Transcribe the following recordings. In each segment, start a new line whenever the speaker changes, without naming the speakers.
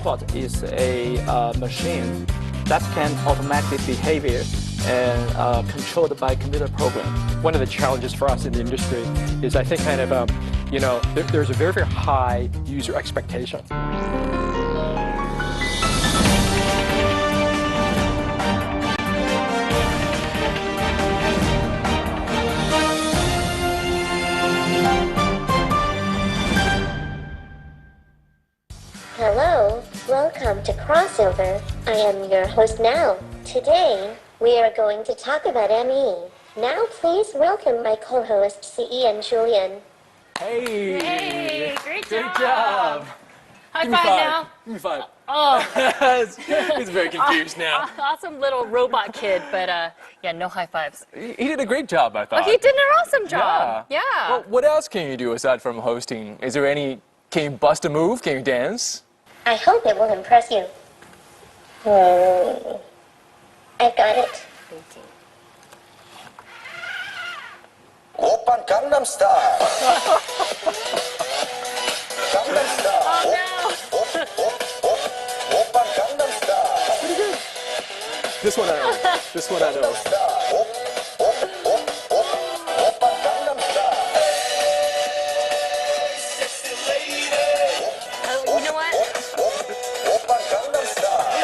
robot is a machine that can automatically behavior and controlled by computer program.
One of the challenges for us in the industry is I think kind of, there's a very, very high user expectation.
Hello, welcome to Crossover. I am your host now. Today, we are going to talk about ME. Now please welcome my co-host CE and Julian.
Hey!
Hey, great job!
Great job!
High
Give me
five
five.
now.
Give me five.
Oh,
He's very confused now.
awesome little robot kid, but yeah, no high fives.
He did a great job, I thought.
Oh, he did an awesome job. Yeah.
Well, what else can you do aside from hosting? Is there any? Can you bust a move? Can you dance?
I hope it will impress you. I got it.
Oppan Gangnam Style. Gangnam Style.
Oh
Oppan Gangnam Style.
This one I know. This one I know.
Oppan Gangnam Style.
no! You know what?
Oppan Gangnam Style.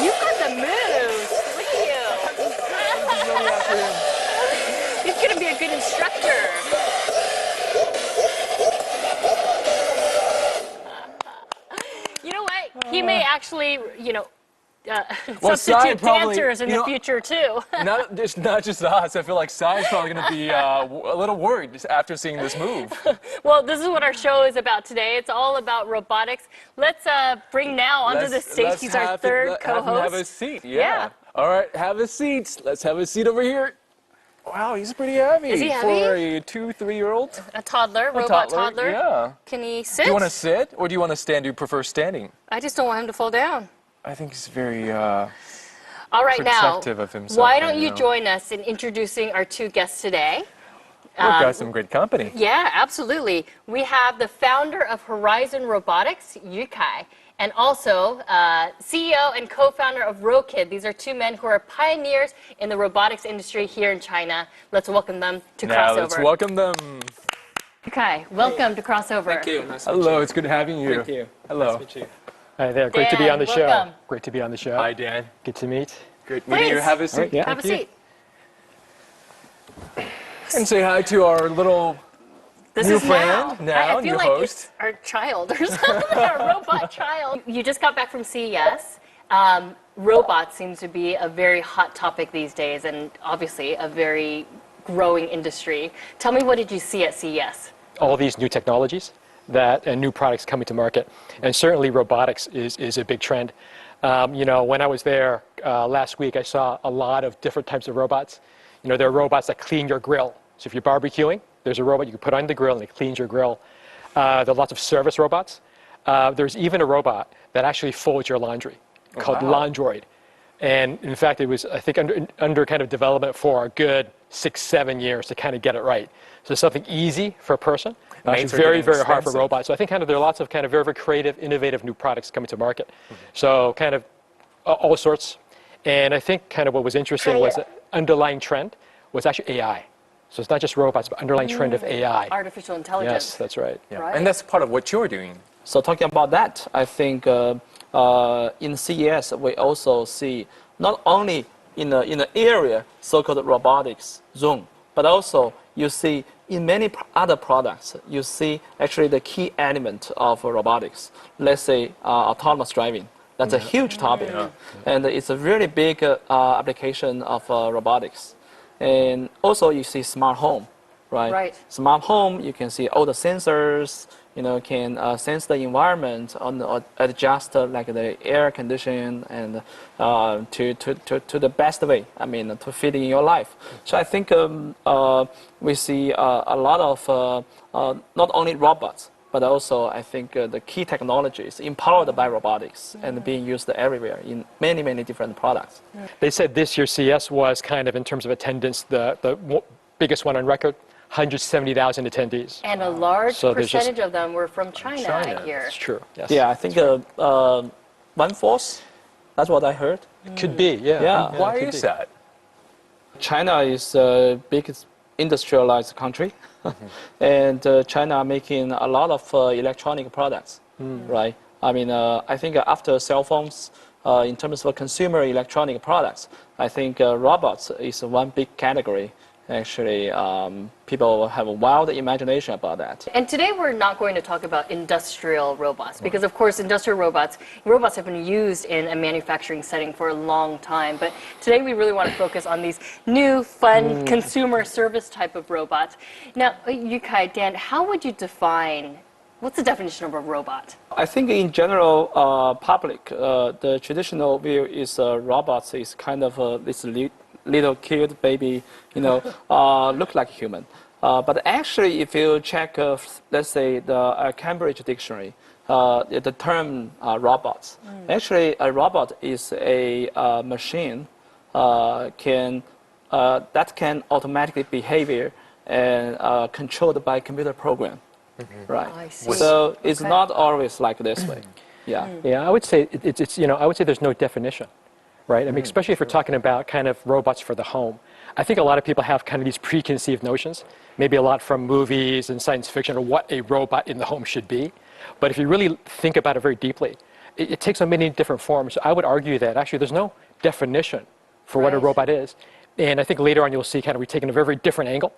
You got the moves. Look at you. He's gonna be a good instructor. You know what? He may actually,
Well, Sai
substitute
probably-
dancers in the future too.
It's not just us. I feel like Sai's probably going to be a little worried just after seeing this move.
Well, this is what our show is about today. It's all about robotics. Let's bring now onto the stage. He's our third co-host.
Have a seat.
Yeah.
All right, have a seat. Let's have a seat over here. Wow, he's pretty heavy.
Is he heavy?
For a 2-3-year-old?
A toddler,
A
robot toddler.
Yeah.
Can he sit?
Do you want to sit or do you want to stand? Do you prefer standing?
I just don't want him to fall down.
I think he's very
All right, now,
protective of himself.
why don't
right
you
now.
join us in introducing our two guests today?
We've got some great company.
Yeah, absolutely. We have the founder of Horizon Robotics, Yu Kai, and also CEO and co-founder of RoKid. These are two men who are pioneers in the robotics industry here in China. Let's welcome them to
Now
Crossover.
let's welcome them.
Yu Kai, welcome to Crossover.
Thank you. Nice to meet
Hello,
you.
it's good having you.
Thank you.
Hello.
Nice to meet you.
Hi there, great to be
Dan,
on the show.
welcome.
Great to be on the show.
Hi, Dan.
Good to meet.
Great meeting you.
Please.
Have a seat.
Yeah.
Have a
Thank you.
seat.
And say hi to our little
This
new
is
friend,
now. I
new
feel like
host.
it's our child or something, our robot child. You just got back from CES. Robots seems to be a very hot topic these days and obviously a very growing industry. Tell me, what did you see at CES?
All these new technologies and new products coming to market. And certainly robotics is a big trend. When I was there last week, I saw a lot of different types of robots. There are robots that clean your grill. So if you're barbecuing, there's a robot you can put on the grill and it cleans your grill. There are lots of service robots. There's even a robot that actually folds your laundry called Laundroid. And in fact, it was, I think, under kind of development for a good 6-7 years to kind of get it right. So something easy for a person, actually
Mates are
very,
getting
very hard for
expensive.
robots. So I think kind of there are lots of kind of very, very creative, innovative new products coming to market. So kind of all sorts. And I think kind of what was interesting was the underlying trend was actually AI. So it's not just robots, but underlying trend of AI.
Artificial intelligence.
Yes, that's right.
Yeah.
Right.
And that's part of what you're doing.
So talking about that, I think in CES we also see not only in the area so-called robotics zone, but also you see in many other products you see actually the key element of robotics. Let's say autonomous driving. That's a huge topic, and it's a really big application of robotics. And also you see smart home, right?
Right.
Smart home, you can see all the sensors, can sense the environment or adjust like the air condition and to the best way, to fit in your life. So I think we see a lot of not only robots, but also I think the key technologies empowered by robotics and being used everywhere in many, many different products.
They said this year's CES was kind of, in terms of attendance, the biggest one on record. 170,000 attendees.
And a large
So there's just-
percentage of them were from China, I hear.
It's true. Yes.
Yeah, I think 1/4. That's what I heard.
Could be. Yeah.
Yeah.
Why
could
is
be.
that?
China is the biggest industrialized country, and China making a lot of electronic products, right? I mean, I think after cell phones, in terms of consumer electronic products, I think robots is one big category. Actually, people have a wild imagination about that.
And today we're not going to talk about industrial robots because, of course, industrial robots have been used in a manufacturing setting for a long time. But today we really want to focus on these new, fun, consumer service type of robots. Now, Yukai, Dan, how would you define, what's the definition of a robot?
I think in general, public, the traditional view is robots is kind of this little cute baby, look like human. But actually, if you check, let's say, the Cambridge Dictionary, the term robots, actually a robot is a machine that can automatically behave and controlled by computer program, right?
I see.
So it's
Okay.
not always like this way. Yeah.
Yeah, I would say I would say there's no definition, right? I mean, especially if we're talking about kind of robots for the home. I think a lot of people have kind of these preconceived notions, maybe a lot from movies and science fiction, or what a robot in the home should be. But if you really think about it very deeply, it takes on many different forms. I would argue that actually there's no definition for what a
Right.
robot is. And I think later on you'll see kind of we're taking a very, very different angle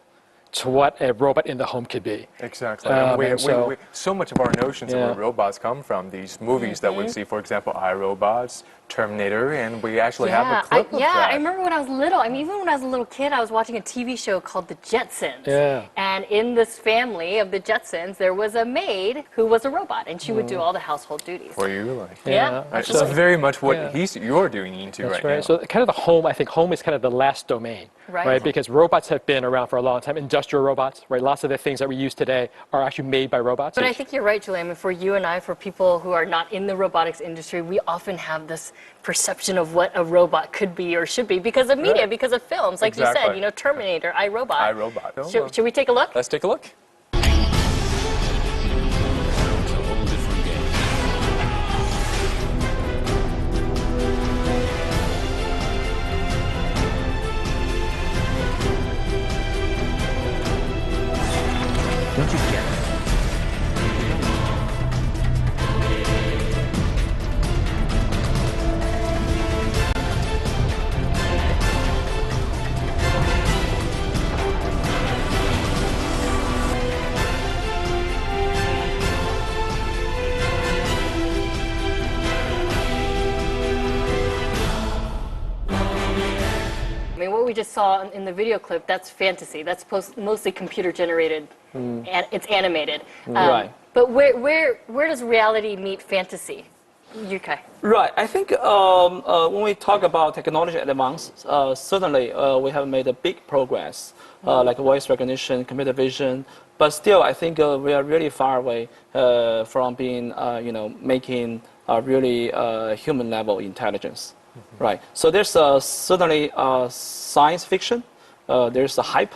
to what a robot in the home could be.
Exactly.
and
So much of our notions of
Yeah.
what robots come from these movies that we see, for example, iRobots, Terminator, and we actually have a clip of that.
I remember when I was little. I mean, even when I was a little kid, I was watching a TV show called The Jetsons.
Yeah.
And in this family of the Jetsons, there was a maid who was a robot, and she would do all the household duties.
For you, like.
Yeah.
That's very much what
Yeah.
you're doing into
That's
right
right.
now.
So kind of the home, I think home is kind of the last domain,
Right.
Because robots have been around for a long time. Industrial robots, right? Lots of the things that we use today are actually made by robots.
But I think you're right, Julie. I mean, for you and I, for people who are not in the robotics industry, we often have this perception of what a robot could be or should be because of media,
Right.
because of films. Like you said,
Exactly.
Terminator, iRobot.
iRobot. Oh, well.
Should we take a look?
Let's take a look.
Don't you get it?
I mean, what we just saw in the video clip, that's fantasy. That's mostly computer generated, and it's animated.
Right.
But where does reality meet fantasy? Yukai.
Right. I think when we talk about technology advance, certainly we have made a big progress, like voice recognition, computer vision. But still, I think we are really far away from being, making really human level intelligence. Right. So there's certainly science fiction. There's a hype,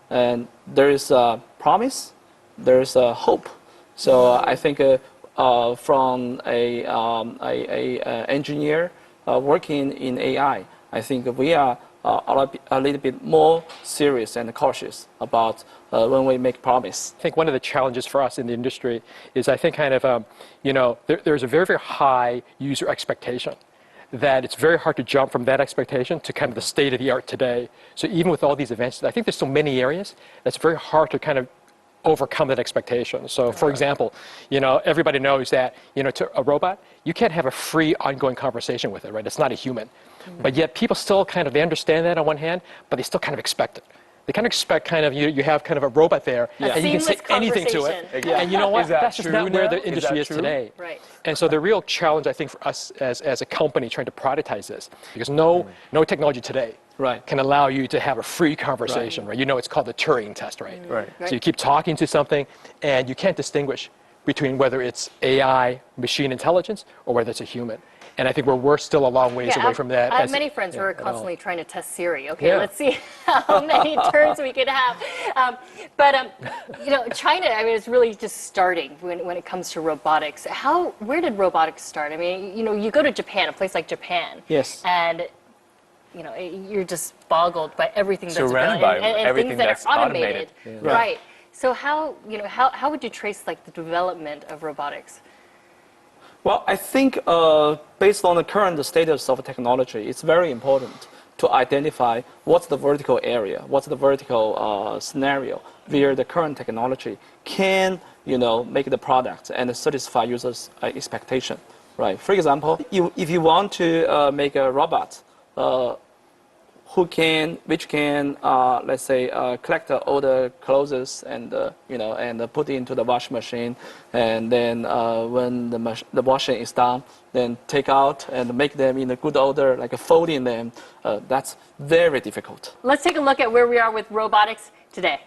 and there is a promise. There is a hope. So I think. From a engineer working in AI, I think we are a little bit more serious and cautious about when we make promise.
I think one of the challenges for us in the industry is I think kind of, there's a very, very high user expectation that it's very hard to jump from that expectation to kind of the state of the art today. So even with all these advances, I think there's so many areas that's very hard to kind of overcome that expectation. So for example, everybody knows that, to a robot, you can't have a free ongoing conversation with it, right? It's not a human. But yet people still they understand that on one hand, but they still kind of expect it. They kind of expect you have kind of a robot there and you can say
Seamless
anything to it.
conversation.
And you know what?
Is that
That's just
true
not where
now?
the
Is
industry
that
is
true?
today.
Right.
And so the real challenge, I think, for us as a company trying to productize this, because no technology today
Right.
can allow you to have a free conversation, right? It's called the Turing test, right?
Right.
So you keep talking to something, and you can't distinguish between whether it's AI, machine intelligence, or whether it's a human. And I think we're still a long ways away from that.
I have many friends who are constantly trying to test Siri. Okay,
Yeah.
let's see how many turns we could have. China, I mean, it's really just starting when it comes to robotics. Where did robotics start? I mean, you go to Japan, a place like Japan.
Yes.
And you're just boggled by everything that's
Surrounded
available
by
and
everything
things that
that's
are automated.
Right.
Right. So how would you trace like the development of robotics?
Well, I think based on the current status of technology, it's very important to identify what's the vertical area, what's the vertical scenario where the current technology can, make the product and satisfy users' expectation, right? For example, if you want to make a robot which can, let's say, collect all the clothes and and put it into the washing machine, and then when the washing is done, then take out and make them in a good order, like folding them. That's very difficult.
Let's take a look at where we are with robotics today.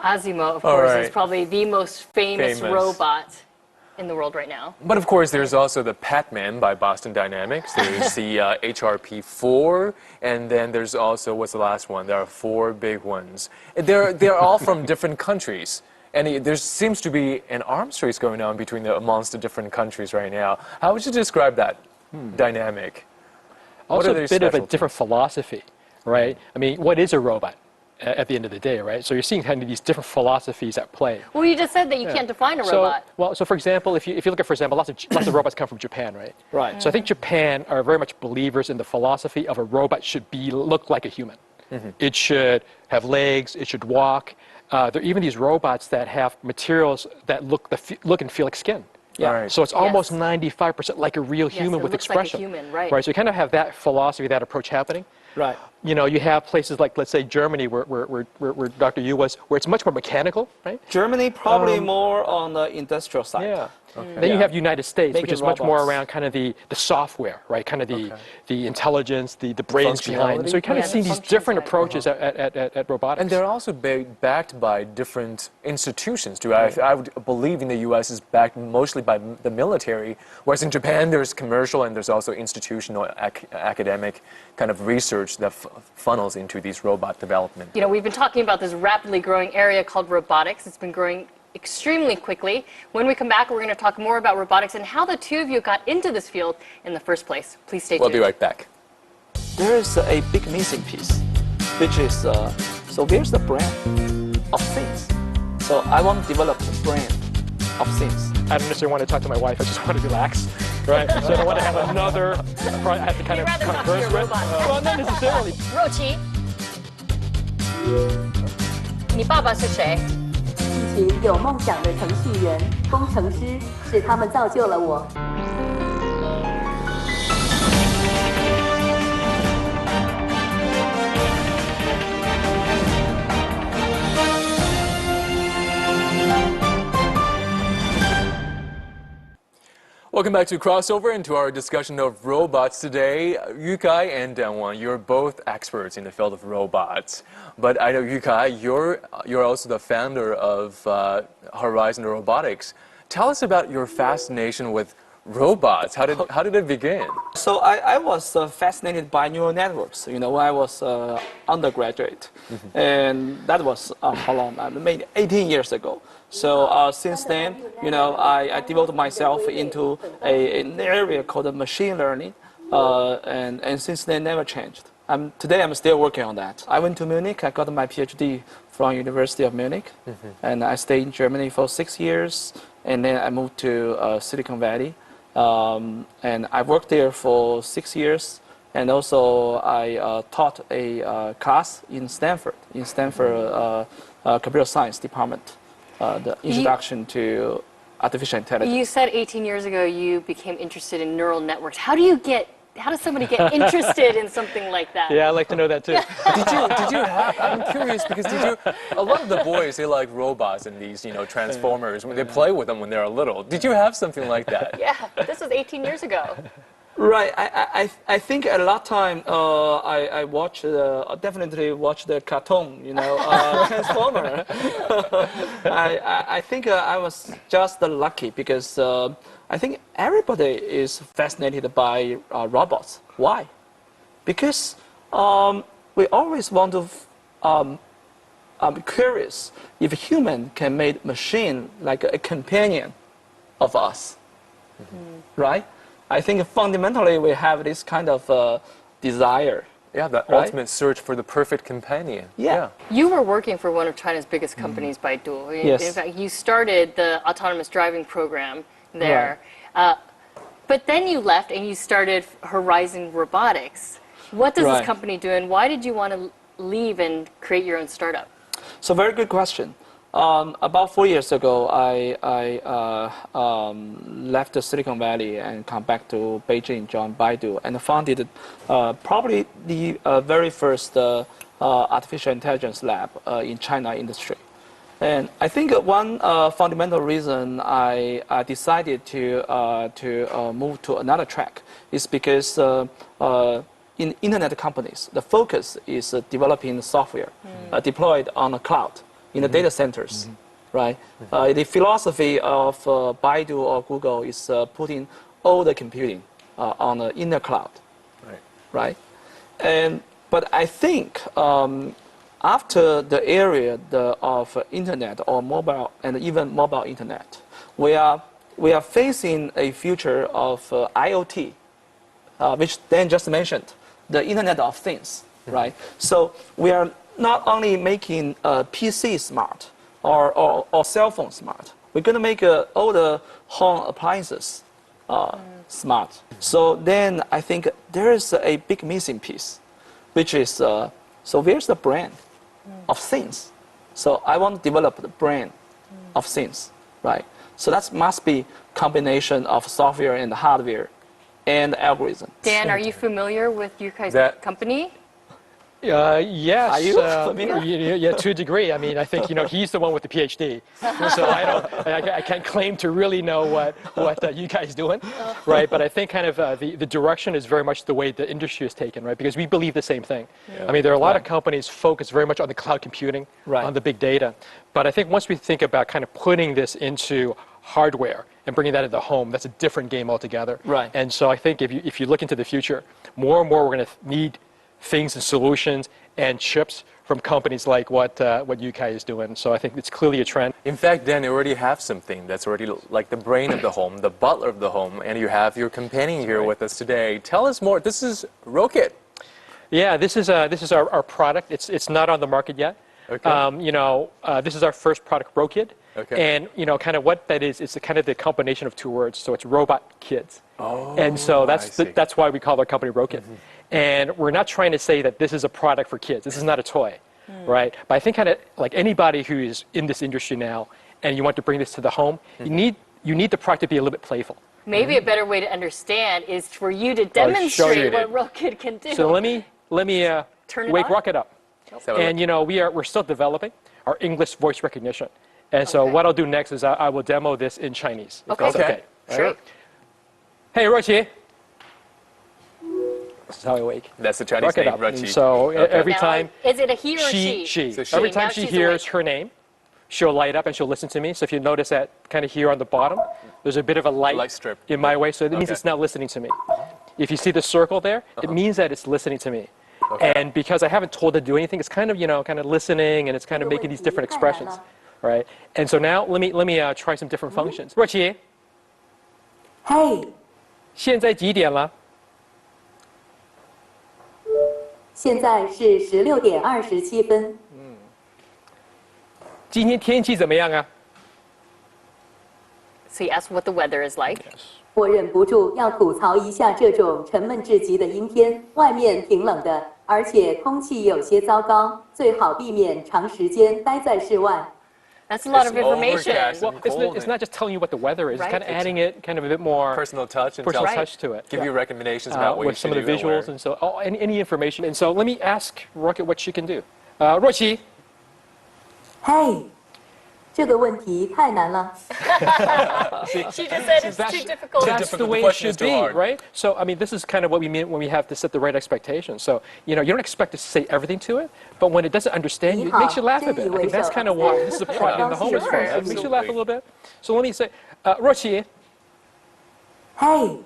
Asimov, of course, is probably the most famous robot in the world right now.
But of course, there's also the Patman by Boston Dynamics. There's the HRP4, and then there's also, what's the last one? There are 4 big ones. They're all from different countries. And there seems to be an arms race going on amongst the different countries right now. How would you describe that dynamic?
Also a bit of a different philosophy, right? I mean, what is a robot at the end of the day, right? So you're seeing kind of these different philosophies at play.
Well, you just said that you can't define a robot.
So for example, if you look at, for example, lots of robots come from Japan, right?
Right.
So I think Japan are very much believers in the philosophy of a robot should look like a human. It should have legs, it should walk. There are even these robots that have materials that look and feel like skin.
Yeah.
Right.
So it's almost 95% like a real human with expression.
Like a human, right.
Right. So you kind of have that philosophy, that approach happening.
Right.
You have places like, let's say, Germany, where Dr. Yu was, where it's much more mechanical, right?
Germany probably more on the industrial side.
Yeah.
Okay.
Then you have United States, which
Making
is much more
robots.
around kind of the software, right? Kind of the intelligence, the brains behind. So you kind of see these different approaches at robotics.
And they're also backed by different institutions, too. I would believe in the U.S. is backed mostly by the military, whereas in Japan there's commercial and there's also institutional academic kind of research that funnels into these robot development.
We've been talking about this rapidly growing area called robotics. It's been growing extremely quickly. When we come back, we're going to talk more about robotics and how the two of you got into this field in the first place. Please stay tuned.
We'll be right back.
There is a big missing piece, which is, so where's the brand of things? So I want to develop the brand of things.
I don't necessarily want to talk to my wife. I just want to relax, right? So I don't want to have another. I have to kind
You'd
of
rather talk to
converse
your
with.
robot.
Well, not necessarily.
若琪，你爸爸是谁？
一群有梦想的程序员、工程师，是他们造就了我。
Welcome back to Crossover and to our discussion of robots today. Yukai and Danwon, you're both experts in the field of robots. But I know, Yukai, you're also the founder of Horizon Robotics. Tell us about your fascination with robots. How did it begin?
So I was fascinated by neural networks, when I was undergraduate. And that was how long? Maybe 18 years ago. So since then, I devoted myself into an area called machine learning. And since then, never changed. Today, I'm still working on that. I went to Munich. I got my PhD from University of Munich. And I stayed in Germany for 6 years. And then I moved to Silicon Valley. and I worked there for 6 years. And also, I taught a class in Stanford computer science department, the introduction to artificial intelligence.
You said 18 years ago you became interested in neural networks. How does somebody get interested in something like that?
Yeah, I'd like to know that too.
Did you have, I'm curious because a lot of the boys, they like robots and these, transformers when they play with them when they're little. Did you have something like that?
Yeah, this was 18 years ago.
Right. I think at a lot of time I watch definitely watch the cartoon, Transformer. I think I was just lucky because I think everybody is fascinated by robots. Why? Because we always want to be curious if a human can make machine like a companion of us, right? I think fundamentally we have this kind of desire.
Yeah, that
right?
ultimate search for the perfect companion.
Yeah.
You were working for one of China's biggest companies, Baidu.
Yes.
In fact, you started the autonomous driving program there. But then you left and you started Horizon Robotics. What does this company do, and why did you want to leave and create your own startup?
So very good question. About 4 years ago, I left the Silicon Valley and come back to Beijing, joined Baidu, and founded probably the very first artificial intelligence lab in China industry. And I think one fundamental reason I decided to move to another track is because in internet companies, the focus is developing software deployed on the cloud. In the data centers, right? The philosophy of Baidu or Google is putting all the computing in the cloud, right? But I think after the area of internet or mobile and even mobile internet, we are facing a future of IoT, which Dan just mentioned, the Internet of Things, right? So we are not only making PC smart or cell phone smart, we're going to make all the home appliances smart. So then I think there is a big missing piece, which is, so where's the brand of things? So I want to develop the brand of things, right? So that must be combination of software and hardware and algorithm.
Dan, are you familiar with Yukai's company?
Yes.
Are you familiar?
Yeah, to a degree. I mean, I think he's the one with the PhD, so I can't claim to really know what you guys doing, right? But I think kind of the direction is very much the way the industry is taken, right? Because we believe the same thing. I mean, there are a lot of companies focused very much on the cloud computing, on the big data. But I think once we think about kind of putting this into hardware and bringing that into the home, that's a different game altogether.
Right.
And so I think if you look into the future, more and more we're going to need things and solutions and chips from companies like what Yukai is doing. So I think it's clearly a trend.
In fact, Dan, you already have something that's already like the brain of the home, the butler of the home, and you have your companion here with us today. Tell us more. This is Rocket.
Yeah, this is our product. It's not on the market yet.
Okay.
This is our first product, Rokid.
Okay.
And kind of what that is, it's kind of the combination of two words. So it's robot kids.
Oh,
and so
that's
why we call our company Rokid. And we're not trying to say that this is a product for kids. This is not a toy, right? But I think kind of like anybody who is in this industry now and you want to bring this to the home, you need the product to be a little bit playful.
Maybe a better way to understand is for you to demonstrate what Rocket can do.
So let me
Turn it
wake
on?
Rocket up. And we're still dedeveloping our English voice recognition. And so what I'll do next is I will demo this in Chinese. If that's okay.
Sure.
Hey, Rochi. This is how I wake.
That's the Chinese
Rocket
name,
up.
Rachi.
And so every
Now,
time
is it a he or she?
she.
So
Every
Now
time she
she's
hears
awake.
her name, she'll light up and she'll listen to me. So if you notice that kind of here on the bottom, there's a bit of a light
strip.
in my way. So it means it's now listening to me. If you see the circle there, it means that it's listening to me. And because I haven't told it to do anything, it's kind of, kind of listening and it's kind of making these different expressions, right? And so now let me try some different functions. 若琪
嘿，
现在几点了？
现在是16:27。
今天天气怎么样啊？
So you ask what the weather is like.
我忍不住要吐槽一下这种沉闷至极的阴天，外面挺冷的，而且空气有些糟糕，最好避免长时间待在室外。
That's a lot of
It's
information.
overcast.
Well, it's not just telling you what the weather is.
Right.
It's kind of adding it kind of a bit more
Personal touch and
personal
tell-
touch to it.
give you recommendations about what you
with some
should
of the
do and
visuals
where.
and so any information. And so let me ask Rocket what she can do. 若琪，
嘿，这个问题太难了。
She just said it's too difficult.
That's the way it should be, right? So, I mean, this is kind of what we mean when we have to set the right expectations. So, you don't expect to say everything to it, but when it doesn't understand you, it makes you laugh a bit. I think that's kind of what this is the product in the home is for. It makes you laugh a little bit. So let me say, 若琪，
嘿，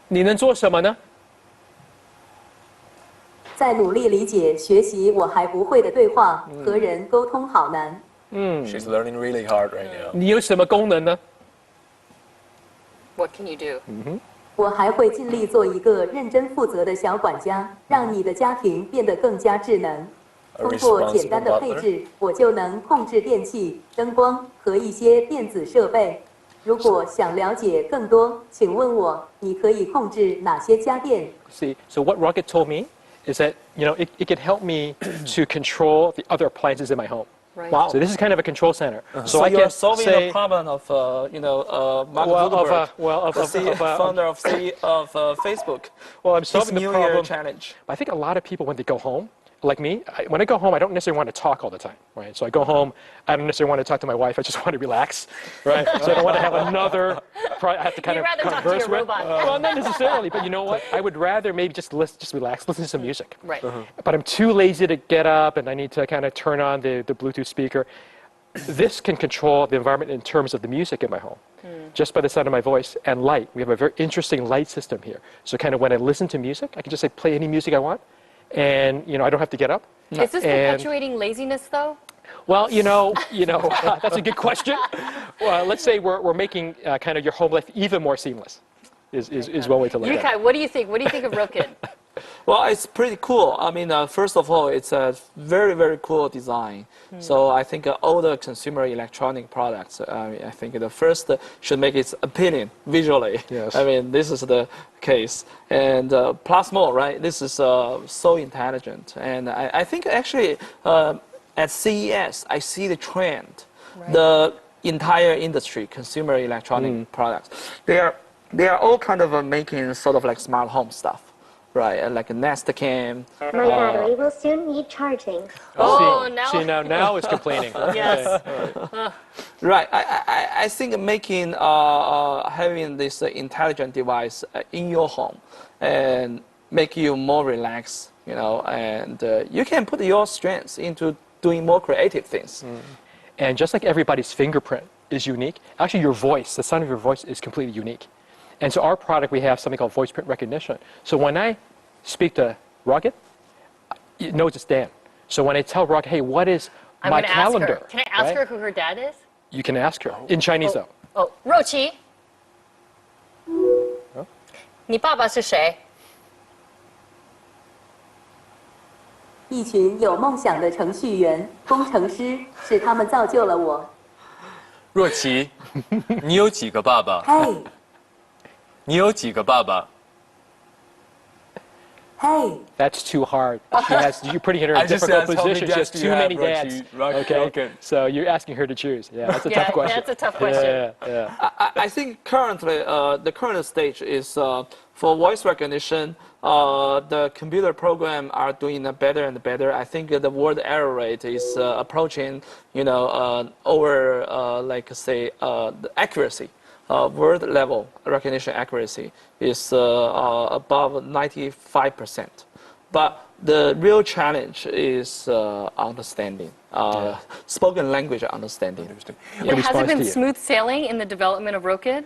你能做什么呢？
在努力理解、学习我还不会的对话，和人沟通好难。
She's learning really hard right now.
你有什么功能呢？
What can you do?
我还会尽力做一个认真负责的小管家，让你的家庭变得更加智能。通过简单的配置，我就能控制电器、灯光和一些电子设备。如果想了解更多，请问我，你可以控制哪些家电？
See, so what Rocket told me is that, it can help me to control the other appliances in my home.
Right.
Wow.
So this is kind of a control center.
So
I
you're
can
solving
say,
the problem of, Mark
well,
Zuckerberg,
of,
founder of Facebook.
well, I'm
His
solving the
New Year
problem.
challenge.
I think a lot of people, when they go home, like me, when I go home, I don't necessarily want to talk all the time, right? So I go home, I don't necessarily want to talk to my wife. I just want to relax, right? So I don't want to have another. I have to kind
You'd
of
rather talk to
converse
your
with.
robot.
Well, not necessarily, but you know what? I would rather maybe just relax, listen to some music.
Right.
But I'm too lazy to get up, and I need to kind of turn on the Bluetooth speaker. This can control the environment in terms of the music in my home, just by the sound of my voice and light. We have a very interesting light system here. So kind of when I listen to music, I can just say play any music I want, and I don't have to get up.
Is this
And-
perpetuating laziness, though?
Well, that's a good question. Well, let's say we're making kind of your home life even more seamless. Is one way to look at it.
Yukai, what do you think? What do you think of Rocket?
Well, it's pretty cool. I mean, first of all, it's a very, very cool design. So I think all the consumer electronic products, I think the first should make it appealing visually.
Yes.
I mean, this is the case. And plus more, right? This is so intelligent. And I think actually at CES, I see the trend.
Right.
The entire industry, consumer electronic products, they are all kind of making sort of like smart home stuff. Right, like a Nest Cam.
My battery will soon need charging.
Oh,
See,
now.
now it's complaining.
Yes.
Right, I think making having this intelligent device in your home and make you more relaxed, and you can put your strengths into doing more creative things.
And just like everybody's fingerprint is unique, actually your voice, the sound of your voice is completely unique. And so our product, we have something called voice print recognition. So when I speak to Rocket, it knows it's Dan. So when I tell Rocket, hey, what is
I'm
my
going to ask
calendar?
her. Can I ask
right?
her who her dad is?
You can ask her in Chinese though.
Oh, Rochi. 你爸爸是谁？
一群有梦想的程序员、工程师，是他们造就了我。
若琪，你有几个爸爸？
嘿，
你有几个爸爸？
嘿，
That's too hard. You're putting her in
I
a
just
difficult
asked how many
position. She has
dads do
too
you have,
many
Rochi?
dads.
Okay.
So you're asking her to choose. Yeah, that's a
Yeah,
tough question.
that's a tough question.
Yeah.
I think currently the current stage is for voice recognition. The computer program are doing better and better. I think the word error rate is approaching, over the accuracy. Word level recognition accuracy is above 95%. But the real challenge is understanding, spoken language understanding.
But has it
response
been
to you.
smooth sailing in the development of Rocket?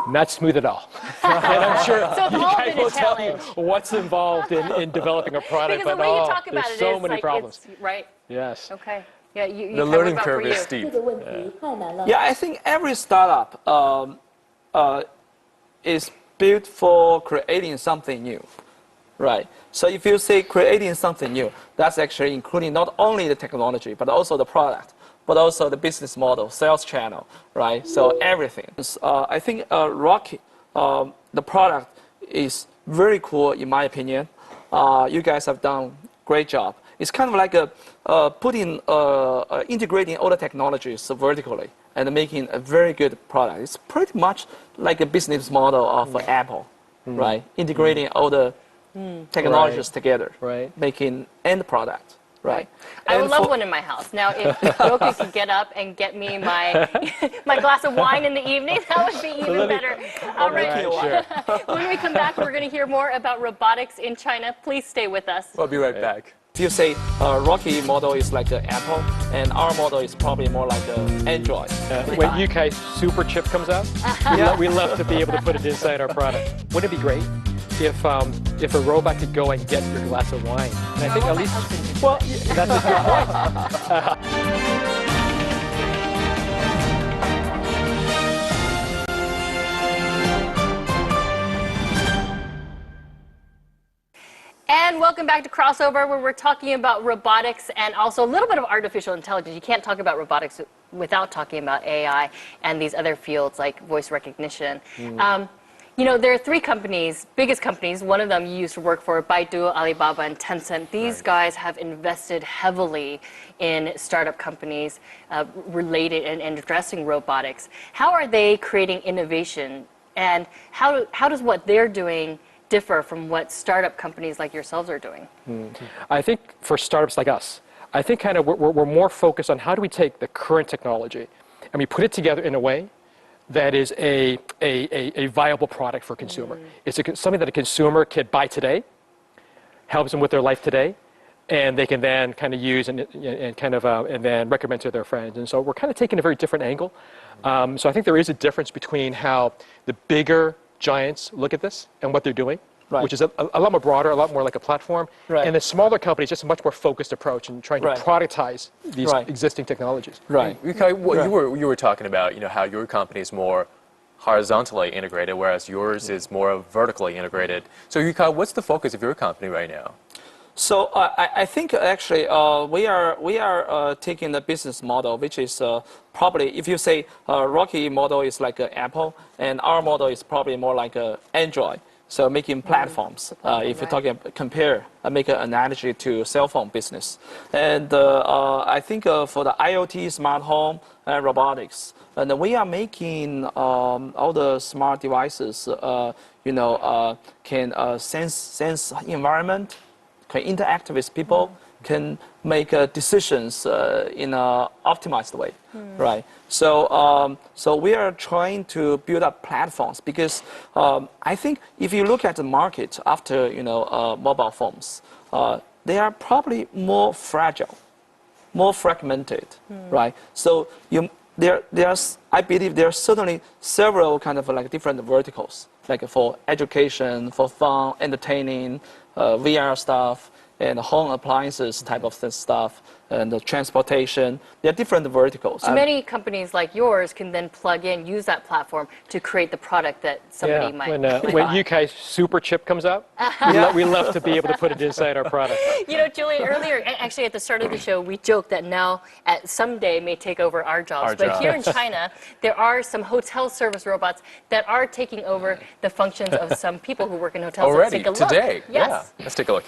Not smooth at all. And I'm sure
So it's
you
all
guys
been a
will tell you
challenge.
what's involved in developing a product,
Because the
but
way you talk about
there's
it
so
is
many
like
problems.
it's right.
Yes.
Okay. Yeah, you
The
what
learning
about for
curve is
you?
steep.
这个问题太难了。
Yeah, I think every startup is built for creating something new, right? So if you say creating something new, that's actually including not only the technology, but also the product, but also the business model, sales channel, right? So everything. I think Rocket the product is very cool in my opinion. You guys have done great job. It's kind of like integrating all the technologies vertically and making a very good product. It's pretty much like a business model of Apple, right? Integrating all the technologies together, making end product. Right.
I would love one in my house. Now, if Roku could get up and get me my my glass of wine in the evening, that would be even better. All right. When we come back, we're going to hear more about robotics in China. Please stay with us.
We'll be right back.
If you say Rocky model is like an Apple, and our model is probably more like an Android.
When UK Super Chip comes out, we love to be able to put it inside our product. Wouldn't it be great if a robot could go and get your glass of wine? And I think at least, well, that's a good point.
And welcome back to Crossover, where we're talking about robotics and also a little bit of artificial intelligence. You can't talk about robotics without talking about AI and these other fields like voice recognition. You know, there are three companies, biggest companies. One of them you used to work for, Baidu, Alibaba, and Tencent. These guys have invested heavily in startup companies related and addressing robotics. How are they creating innovation? And how does what they're doing differ from what startup companies like yourselves are doing?
I think for startups like us, I think kind of we're more focused on how do we take the current technology and we put it together in a way that is a viable product for a consumer. It's something that a consumer can buy today, helps them with their life today, and they can then kind of use and then recommend to their friends. And so we're kind of taking a very different angle. So I think there is a difference between how the bigger giants look at this and what they're doing, which is a lot more broader, a lot more like a platform. And the smaller companies, just a much more focused approach in trying to productize these existing technologies.
You were talking about, you know, how your company is more horizontally integrated, whereas yours is more vertically integrated. So Yukai, what's the focus of your company right now?
So I think actually we are taking the business model, which is probably, if you say Rocky model is like an Apple, and our model is probably more like an Android. So making platforms, if you're talking compare, make an analogy to cell phone business. And I think for the IoT, smart home, and robotics, and we are making all the smart devices, can sense environment, can interact with people, can make decisions in an optimized way, right? So, so we are trying to build up platforms because I think if you look at the market after mobile phones, they are probably more fragile, more fragmented, right? So I believe there are certainly several kind of like different verticals, like for education, for fun, entertaining, VR stuff, and home appliances type of stuff, and the transportation. There are different verticals.
So many companies like yours can then plug in, use that platform to create the product that somebody might
when UK Super Chip comes out, we love to be able to put it inside our product.
You know, Julian, earlier, actually at the start of the show, we joked that now someday may take over our jobs. Here in China, there are some hotel service robots that are taking over the functions of some people who work in hotels.
Already,
Let's take a
today?
Look. Yes.
Yeah, let's take a look.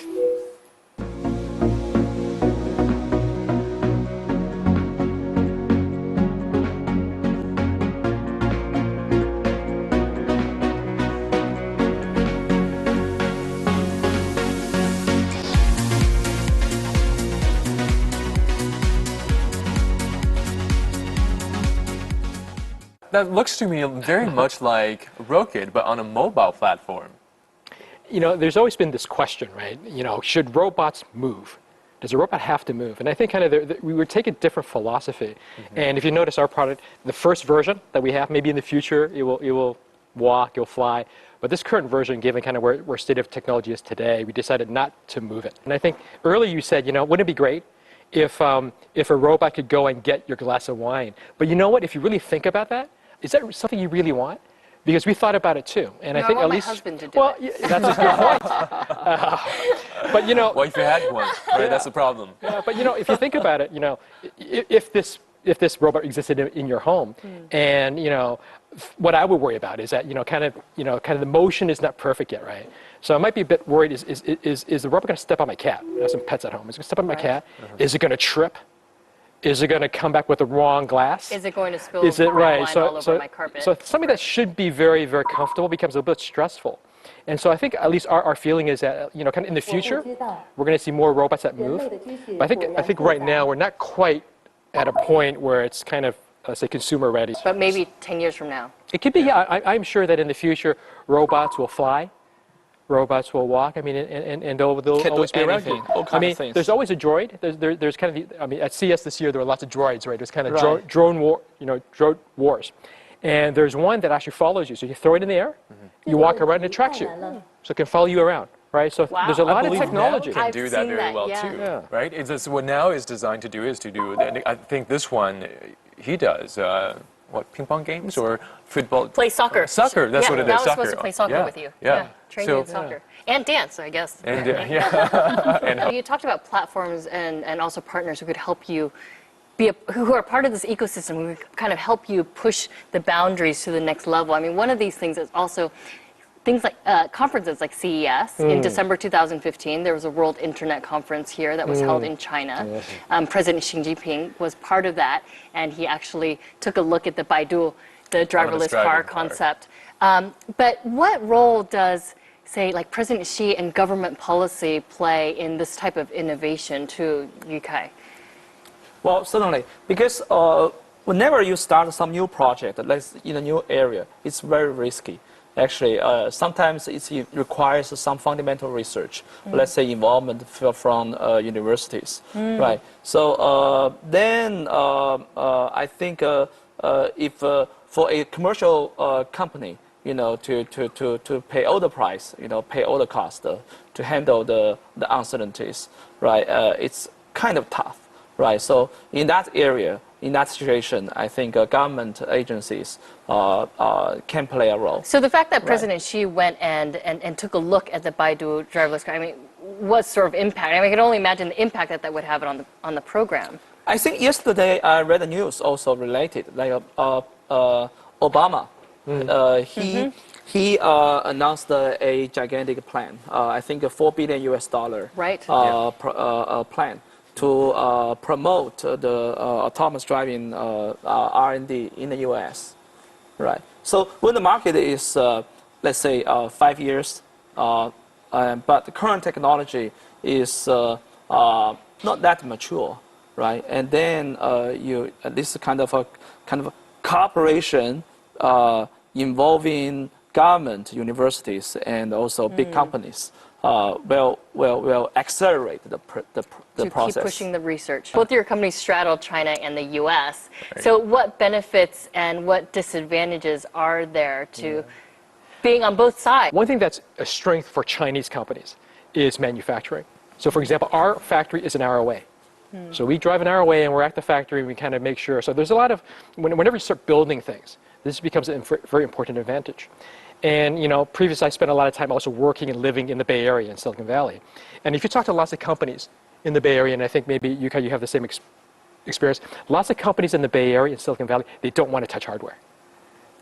That looks to me very much like Roku, but on a mobile platform.
You know, there's always been this question, right? You know, should robots move? Does a robot have to move? And I think kind of we would take a different philosophy. And if you notice our product, the first version that we have, maybe in the future it will walk, it'll fly. But this current version, given kind of where state of technology is today, we decided not to move it. And I think earlier you said, you know, wouldn't it be great if a robot could go and get your glass of wine? But you know what? If you really think about that, is that something you really want? Because we thought about it too, and I think
want
at
my
least
husband to do
it. That's a good point. But you know,
well, if you had one, right? That's the problem.
But you know, if you think about it, you know, if this robot existed in your home, and you know, what I would worry about is that kind of the motion is not perfect yet, right? So I might be a bit worried. Is the robot going to step on my cat? I have some pets at home. Is it going to step on my cat? Is it going to trip? Is it going to come back with the wrong glass?
Is it going to spill
Is it right?
all over my carpet?
So something that should be very, very comfortable becomes a bit stressful. And so I think at least our feeling is that kind of in the future we're going to see more robots that move. But I think right now we're not quite at a point where it's kind of let's say consumer ready.
But maybe 10 years from now.
It could be. Yeah, I'm sure that in the future robots will fly. Robots will walk. I mean, and they'll always be around you. I mean, there's always a droid. There's kind of I mean, at CES this year there were lots of droids, right? There's kind of drone wars, and there's one that actually follows you. So you throw it in the air, you walk around, and it tracks you, so it can follow you around, right? So there's a lot of technology.
Can do that very well too, right? It's just, what now is designed to do is to do. And I think this one, he does. What, ping pong games or football?
Play soccer.
Soccer, that's what it is.
That was
Soccer.
supposed to play soccer with you.
Yeah.
Train you in soccer. And dance, I guess.
And and
You talked about platforms and also partners who could help you who are part of this ecosystem, who could kind of help you push the boundaries to the next level. I mean, one of these things is also things like conferences like CES. In December 2015, there was a World Internet Conference here that was held in China. President Xi Jinping was part of that, and he actually took a look at the Baidu, the driverless car concept. But what role does, say, like President Xi and government policy play in this type of innovation to UK?
Well, certainly, because whenever you start some new project, let's in a new area, it's very risky. Actually, sometimes it requires some fundamental research, let's say involvement from universities, right? So then I think if for a commercial company, to pay all the price, pay all the cost to handle the uncertainties, right? It's kind of tough, right? So in that area, in that situation, I think government agencies can play a role.
So the fact that President Xi went and took a look at the Baidu driverless car, I mean, what sort of impact? I mean, I can only imagine the impact that would have on the program.
I think yesterday I read the news also related, like Obama. He announced a gigantic plan. I think a $4 billion plan to promote the autonomous driving R&D in the U.S. Right. So when the market is, let's say, 5 years, but the current technology is not that mature, right? And then this kind of a cooperation involving government, universities, and also big companies. Will accelerate the process.
Keep pushing the research. Both your companies straddle China and the U.S. So what benefits and what disadvantages are there to being on both sides?
One thing that's a strength for Chinese companies is manufacturing. So for example, our factory is an hour away. So we drive an hour away and we're at the factory and we kind of make sure. So there's a lot of, whenever you start building things, this becomes a very important advantage. And previously I spent a lot of time also working and living in the Bay Area in Silicon Valley. And if you talk to lots of companies in the Bay Area, and I think maybe you have the same experience, lots of companies in the Bay Area in Silicon Valley, they don't want to touch hardware.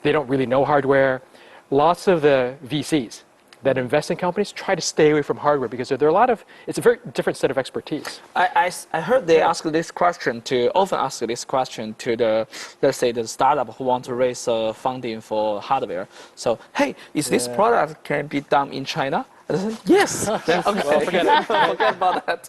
They don't really know hardware. Lots of the VCs that invest in companies try to stay away from hardware because there are a lot of, it's a very different set of expertise.
I heard they often ask this question to the, let's say, the startup who want to raise funding for hardware. So, hey, is this product can be done in China? Yes. Okay. Well, forget about that.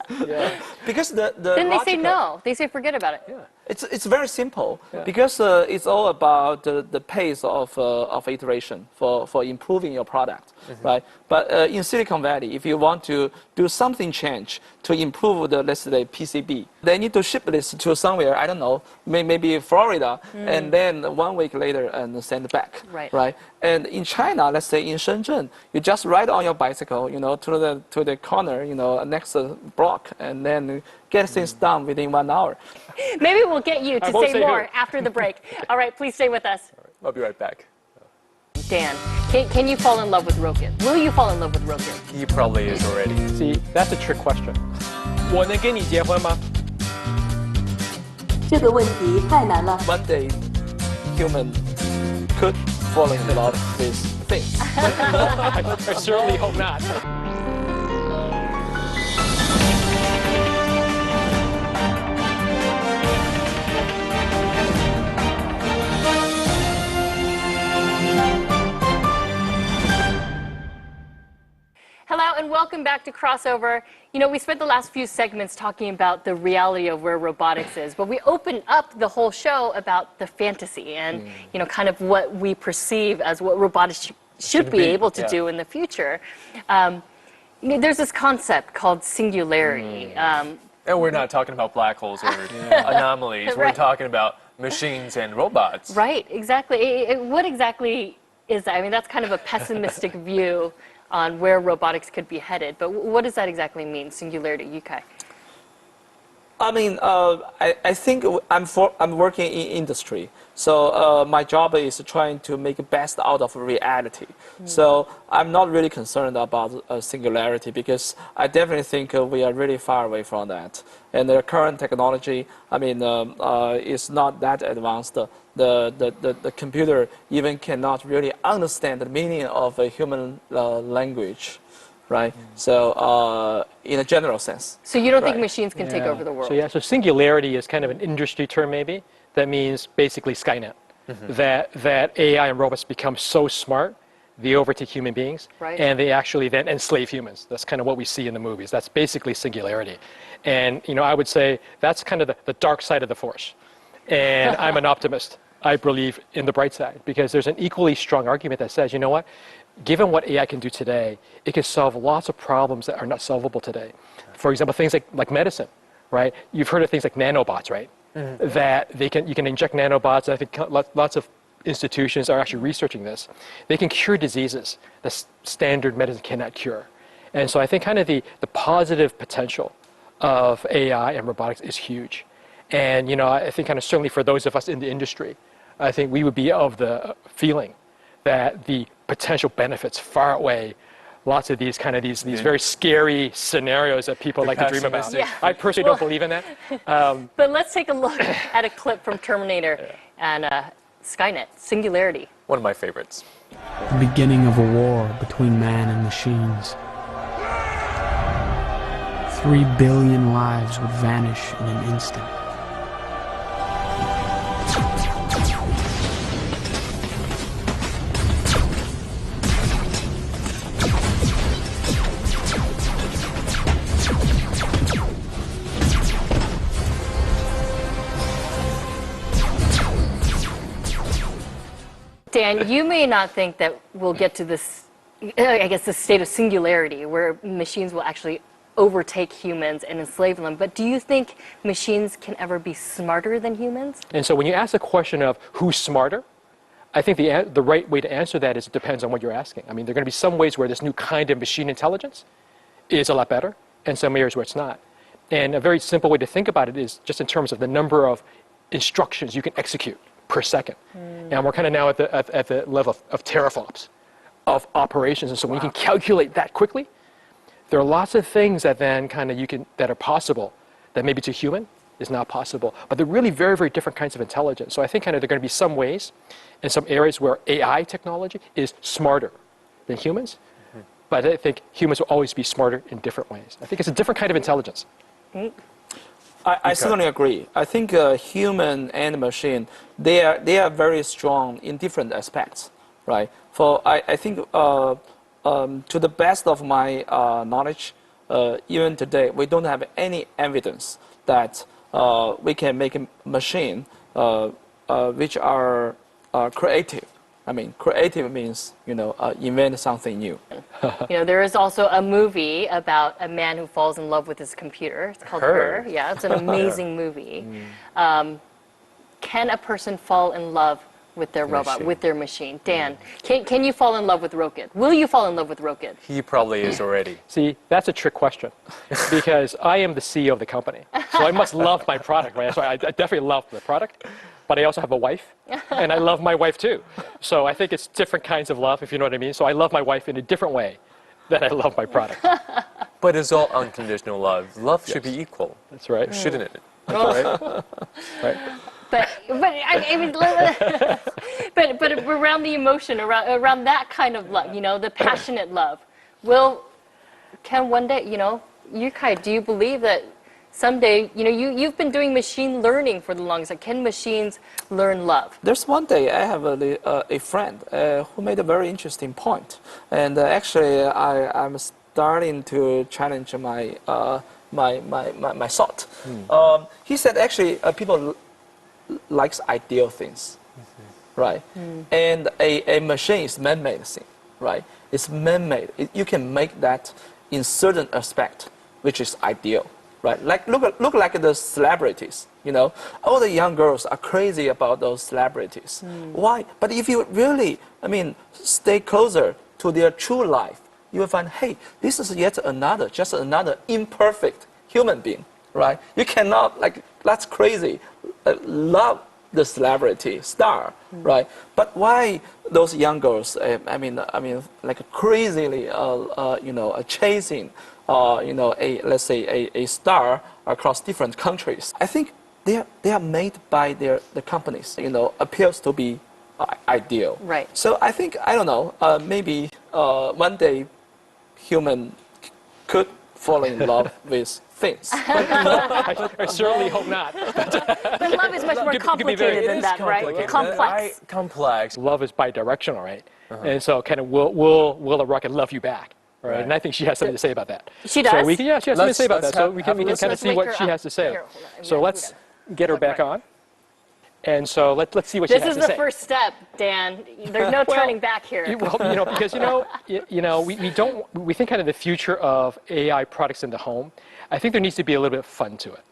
Because
then they say no. They say forget about it.
It's very simple because it's all about the pace of iteration for improving your product, right? But in Silicon Valley, if you want to do something change to improve the, let's say, PCB, they need to ship this to somewhere, I don't know, maybe Florida, and then 1 week later and send it back, right? And in China, let's say in Shenzhen, you just ride on your bicycle, to the corner, next block, and then get things done within 1 hour.
Maybe we'll get you to say more after the break. All right, please stay with us.
I'll be right back.
Dan, can you fall in love with Rocket? Will you fall in love with Rocket?
He probably is already.
See, that's a trick question.
我能跟你结婚吗？
这个问题太难了。
One day, human could falling in love with things.
I certainly hope not.
Hello and welcome back to Crossover. You know, we spent the last few segments talking about the reality of where robotics is, but we opened up the whole show about the fantasy and, you know, kind of what we perceive as what robotics should be able to do in the future. You know, there's this concept called singularity.
And we're not talking about black holes or anomalies. We're talking about machines and robots.
Right, exactly. What exactly is that? I mean, that's kind of a pessimistic view on where robotics could be headed. But what does that exactly mean, singularity, UK?
I mean, I think I'm working in industry, so my job is trying to make the best out of reality. So I'm not really concerned about singularity because I definitely think we are really far away from that. And the current technology, I mean, is not that advanced. The computer even cannot really understand the meaning of a human language. Right. So, in a general sense.
So you don't think machines can take over the world?
So singularity is kind of an industry term, maybe that means basically Skynet. That AI and robots become so smart, they overtake human beings, and they actually then enslave humans. That's kind of what we see in the movies. That's basically singularity, and you know I would say that's kind of the dark side of the force. And I'm an optimist. I believe in the bright side because there's an equally strong argument that says, you know what? Given what AI can do today, it can solve lots of problems that are not solvable today. For example, things like medicine, right? You've heard of things like nanobots, right? That you can inject nanobots. I think lots of institutions are actually researching this. They can cure diseases that standard medicine cannot cure. And so I think kind of the positive potential of AI and robotics is huge. And you know, I think kind of certainly for those of us in the industry, I think we would be of the feeling that the potential benefits far outweigh lots of these very scary scenarios that people like to dream about.
Yeah.
I personally don't believe in that.
But let's take a look at a clip from Terminator and Skynet, Singularity.
One of my favorites.
The beginning of a war between man and machines. 3 billion lives would vanish in an instant.
Dan, you may not think that we'll get to this, I guess, the state of singularity where machines will actually overtake humans and enslave them. But do you think machines can ever be smarter than humans?
And so when you ask the question of who's smarter, I think the right way to answer that is it depends on what you're asking. I mean, there are going to be some ways where this new kind of machine intelligence is a lot better, and some areas where it's not. And a very simple way to think about it is just in terms of the number of instructions you can execute per second. And we're kind of now at the level of teraflops of operations. And so when you can calculate that quickly, there are lots of things that then kind of that are possible that maybe to human is not possible. But they're really very, very different kinds of intelligence. So I think kind of there are going to be some ways in some areas where AI technology is smarter than humans. But I think humans will always be smarter in different ways. I think it's a different kind of intelligence.
I certainly agree. I think human and machine, they are very strong in different aspects, right? For I think to the best of my knowledge, even today, we don't have any evidence that we can make a machine which are creative. I mean, creative means, invent something new.
There is also a movie about a man who falls in love with his computer. It's called Her. Yeah, it's an amazing movie. Can a person fall in love with their robot, with their machine? Dan, can you fall in love with Rocket? Will you fall in love with Rocket?
He probably is already.
See, that's a trick question because I am the CEO of the company. So I must love my product, right? So I definitely love the product. But I also have a wife, and I love my wife too. So I think it's different kinds of love, if you know what I mean. So I love my wife in a different way than I love my product.
But it's all unconditional love. Love should be equal.
That's right.
Shouldn't it?
That's right. Right.
I mean, but around the emotion, around that kind of love, the passionate love, can one day, Yukai, do you believe that someday, you've been doing machine learning for the longest time. Can machines learn love?
There's one day I have a friend who made a very interesting point, and actually I'm starting to challenge my my thought. He said actually people likes ideal things, right? And a machine is man-made thing, right? It's man-made. You can make that in certain aspect, which is ideal. Right, like look like the celebrities. All the young girls are crazy about those celebrities. Why? But if you really, stay closer to their true life, you will find, hey, this is just another imperfect human being, right? You cannot that's crazy, love the celebrity star, right? But why those young girls? Like crazily, chasing. Let's say a star across different countries. I think they are made by the companies. Appears to be ideal.
Right.
So I think I don't know. Maybe one day, human could fall in love with things.
I certainly hope not.
But love is much more complicated than that, right? Complex.
Complex.
Love is bidirectional, right? And so kind of will a rocket love you back? Right. And I think she has something to say about that.
She does?
So she has something to say about that. So we can kind of see
wake
what
her
she
up.
has to say.
Here, hold on.
So let's get her back on. And so let's see what she
This
has
is
to
the
say.
first step, Dan. There's no turning back here.
Well, because we think kind of the future of AI products in the home. I think there needs to be a little bit of fun to it.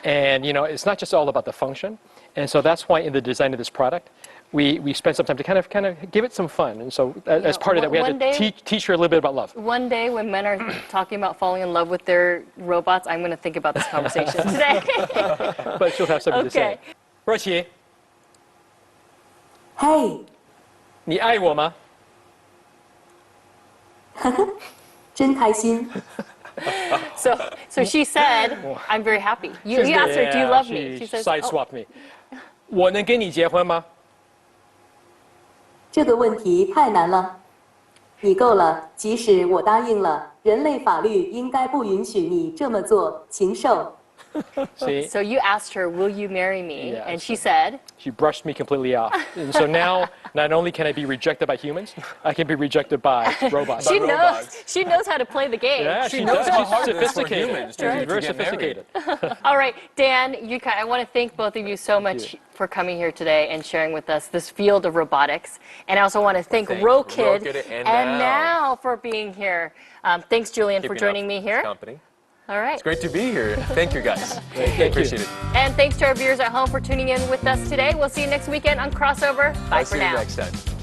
And it's not just all about the function. And so that's why in the design of this product, we spent some time to kind of give it some fun. And so as part of that, we had to teach her a little bit about love.
One day when men are talking about falling in love with their robots, I'm going to think about this conversation today.
But she'll have something to say.
Okay.
若琪，
嘿，
你爱我吗？
真开心。
So she said, I'm very happy. You asked her, do you love me?
She
says,
sideswiped me. 我能跟你结婚吗？
这个问题太难了。你够了，即使我答应了，人类法律应该不允许你这么做，禽兽。
See?
So you asked her, will you marry me?
Yeah,
And she said,
She brushed me completely off. And so now, not only can I be rejected by humans, I can be rejected by robots.
she knows how to play the game.
Yeah, she
knows
does.
how
She's
hard it is for
sophisticated.
humans to
She's very
get married.
sophisticated.
All right, Dan, Yuka, I want to thank both of you so much for coming here today and sharing with us this field of robotics. And I also want to thank Rokid and Now for being here. Thanks, Julian, for joining me here.
Company.
All right.
It's great to be here. Thank you, guys. Appreciate it.
And thanks to our viewers at home for tuning in with us today. We'll see you next weekend on Crossover. Bye for now.
See you next time.